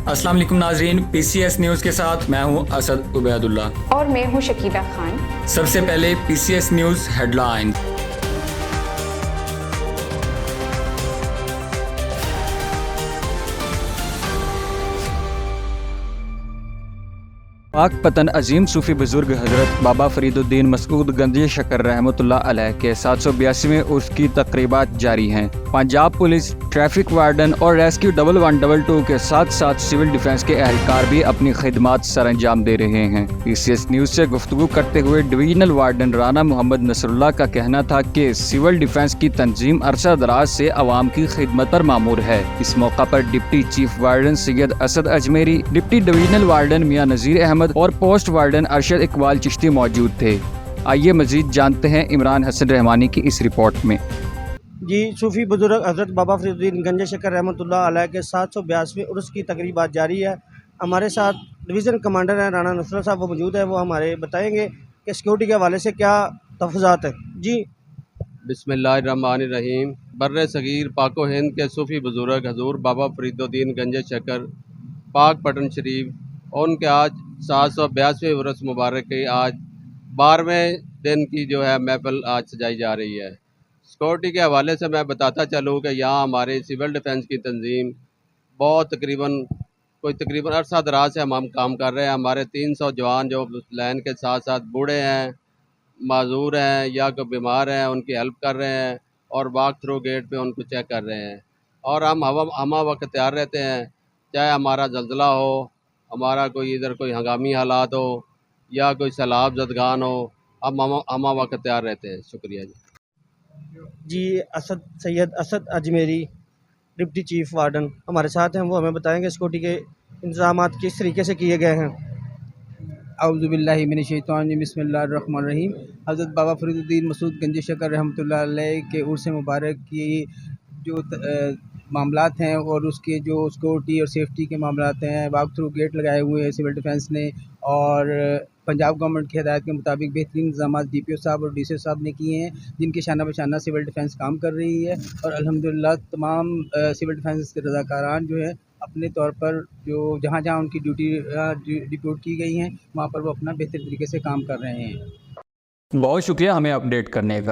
अस्सलाम वालेकुम नाजरीन, PCS न्यूज़ के साथ मैं हूं असद उबैदुल्ला और मैं हूं शकीला खान। सबसे पहले PCS न्यूज़ हेडलाइन। पाक पतन अजीम सूफ़ी बुज़ुर्ग हज़रत बाबा फ़रीदुद्दीन मसऊद गंज शकर रहमतुल्लाह अलैह के 782वें उर्स की तकरीबात जारी हैं। पंजाब पुलिस, ट्रैफिक वार्डन और रेस्क्यू 1112 के साथ साथ सिविल डिफेंस के एहलकार भी अपनी खिदमात सरअंजाम दे रहे हैं। PCS न्यूज़ से गुफ्तगू करते हुए डिवीजनल वार्डन राना मोहम्मद नसरुल्लाह का कहना था कि सिविल डिफेंस की तंजीम अरसा दराज से अवाम की खिदमत पर मामूर है। इस मौका पर deputy chief warden Syed Asad Ajmeri, deputy divisional warden Mian Nazir Ahmed और पोस्ट वार्डन अरशद इकबाल चिश्ती मौजूद थे। आइए मजीद जानते हैं इमरान हसन रहमानी की इस रिपोर्ट में। जी, सूफ़ी बुज़ुर्ग हज़रत बाबा फ़रीदुद्दीन गंज शकर रहमतुल्लाह अलैह के 782वें उर्स की तकरीबात जारी है। हमारे साथ डिवीज़न कमांडर हैं राना नसरुल्लाह साहब, वो मौजूद है। वो हमारे बताएंगे कि सिक्योरिटी के हवाले से क्या तहफ़्फ़ुज़ात है। जी बिस्मिल्लाहिर्रहमानिर्रहीम। बर्र सगीर पाको हिंद के सूफ़ी बुज़ुर्ग हज़ूर बाबा फ़रीदुद्दीन गंज शकर पाक पटन शरीफ और उनके आज 782वें उर्स मुबारक की आज 12वें दिन की जो है महफ़िल आज सजाई जा रही है। सिक्योरिटी के हवाले से मैं बताता चलूँ कि यहाँ हमारे सिविल डिफेंस की तंजीम बहुत तकरीबन अरसा दराज से हम काम कर रहे हैं। हमारे 300 जवान जो लाइन के साथ साथ बूढ़े हैं, माजूर हैं या कोई बीमार हैं, उनकी हेल्प कर रहे हैं और वॉक थ्रू गेट पे उनको चेक कर रहे हैं। और हम हमा वक्त तैयार रहते हैं, चाहे हमारा जल्जला हो, हमारा कोई इधर कोई हंगामी हालात हो या कोई सैलाब ज़दगान हो, हम हमा वक्त तैयार रहते हैं। शुक्रिया जी। जी Syed Asad Ajmeri, deputy chief warden हमारे साथ हैं। वो हमें बताएंगे सिक्योरिटी के इंतजामात किस तरीके से किए गए हैं। औज़ुबिल्लाहि मिनश्शैतानिर बिस्मिल्लाहिर्रहमानिर्रहीम। हज़रत बाबा फ़रीदुद्दीन मसऊद गंज शकर रहमतुल्लाह अलैह के उर्स मुबारक की जो मामलात हैं और उसके जो सिक्योरिटी और सेफ्टी के मामलात हैं, वॉक थ्रू गेट लगाए हुए हैं सिविल डिफेंस ने और पंजाब गवर्नमेंट की हिदायत के मुताबिक बेहतरीन इंतज़ामात DPO साहब और DCO साहब ने किए हैं, जिनके शाना बशाना सिविल डिफेंस काम कर रही है। और अल्हम्दुलिल्लाह तमाम सिविल डिफेंस के रज़ाकारान जो है अपने तौर पर जो जहाँ जहाँ उनकी ड्यूटी डिप्यूट की गई हैं, वहाँ पर वो अपना बेहतर तरीके से काम कर रहे हैं। बहुत शुक्रिया हमें अपडेट करने का।